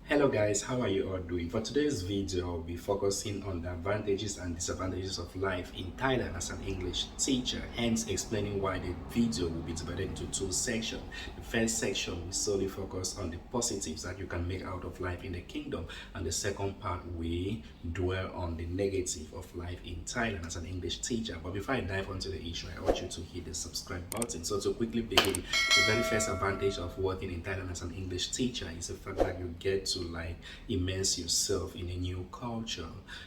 Hello guys, how are you all doing? For today's video, I'll be focusing on the advantages and disadvantages of life in Thailand as an English teacher, hence explaining why the video will be divided into two sections. The first section will solely focus on the positives that you can make out of life in the kingdom, and the second part will dwell on the negative of life in Thailand as an English teacher. But before I dive onto the issue, I want you to hit the subscribe button. So to quickly begin, the very first advantage of working in Thailand as an English teacher is the fact that you get to immerse yourself in a new culture.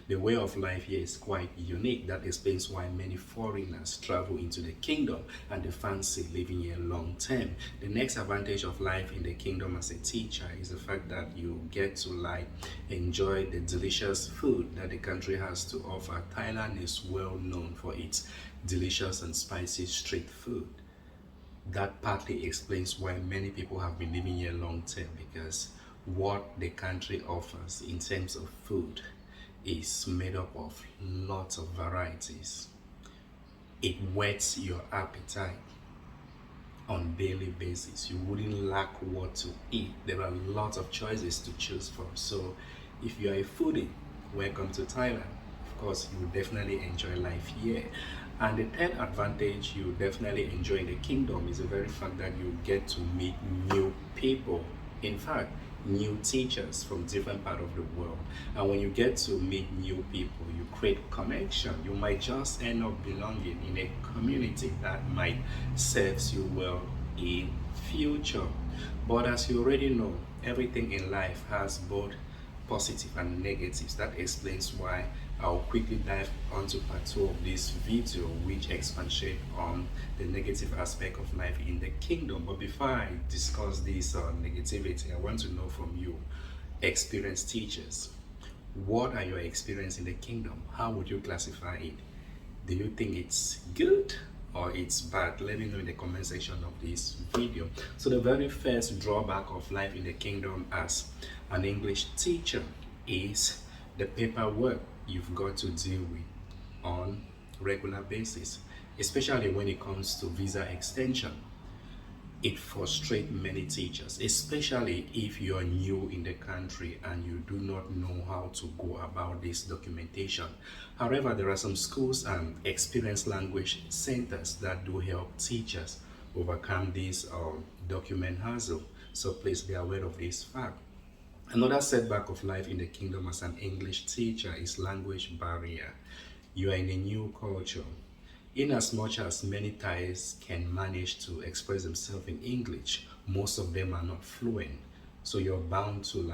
The way of life here is quite unique. That explains why many foreigners travel into the kingdom and they fancy living here long term. The next advantage of life in the kingdom as a teacher is the fact that you get to enjoy the delicious food that the country has to offer. Thailand is well known for its delicious and spicy street food. That partly explains why many people have been living here long term, because what the country offers in terms of food is made up of lots of varieties. It whets your appetite on a daily basis. You wouldn't lack what to eat. There are lots of choices to choose from. So if you are a foodie, welcome to Thailand. Of course, you will definitely enjoy life here. And the third advantage you definitely enjoy in the kingdom is the very fact that you get to meet new people. In fact, new teachers from different parts of the world. And when you get to meet new people, you create connection. You might just end up belonging in a community that might serve you well in future. But as you already know, everything in life has both positive and negatives. That explains why I'll quickly dive onto part 2 of this video, which expands on the negative aspect of life in the kingdom. But before I discuss this negativity, I want to know from you, experienced teachers, what are your experience in the kingdom? How would you classify it? Do you think it's good or it's bad? Let me know in the comment section of this video. So the very first drawback of life in the kingdom as an English teacher is the paperwork you've got to deal with on regular basis, especially when it comes to visa extension. It frustrates many teachers, especially if you are new in the country and you do not know how to go about this documentation. However, there are some schools and experienced language centers that do help teachers overcome this document hassle. So please be aware of this fact. Another setback of life in the kingdom as an English teacher is language barrier. You are in a new culture. In as much as many Thais can manage to express themselves in English, most of them are not fluent. So you're bound to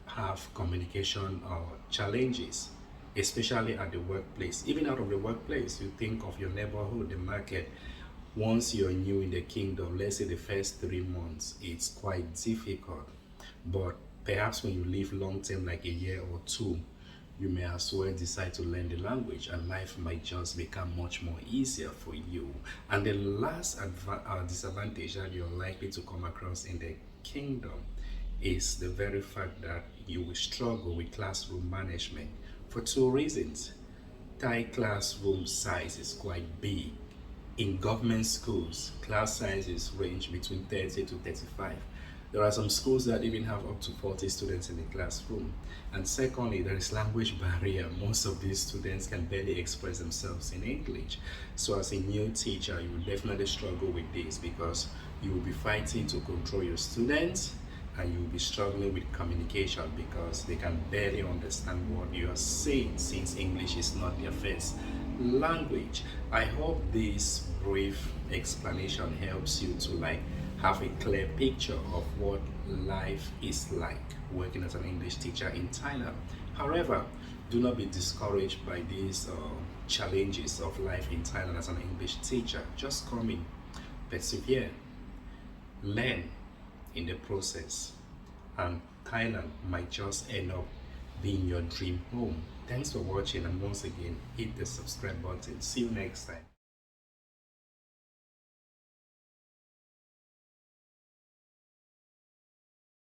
have communication challenges, especially at the workplace. Even out of the workplace, you think of your neighborhood, the market. Once you're new in the kingdom, let's say the first 3 months, it's quite difficult. But perhaps when you live long term, like a year or 2, you may as well decide to learn the language and life might just become much more easier for you. And the last disadvantage that you're likely to come across in the kingdom is the very fact that you will struggle with classroom management for 2 reasons. Thai classroom size is quite big. In government schools, class sizes range between 30 to 35. There are some schools that even have up to 40 students in the classroom. And secondly, there is language barrier. Most of these students can barely express themselves in English. So as a new teacher, you will definitely struggle with this, because you will be fighting to control your students and you will be struggling with communication because they can barely understand what you are saying, since English is not their first language. I hope this brief explanation helps you to have a clear picture of what life is like working as an English teacher in Thailand. However, do not be discouraged by these challenges of life in Thailand as an English teacher. Just come in, persevere, learn in the process, and Thailand might just end up being your dream home. Thanks for watching, and once again, hit the subscribe button. See you next time.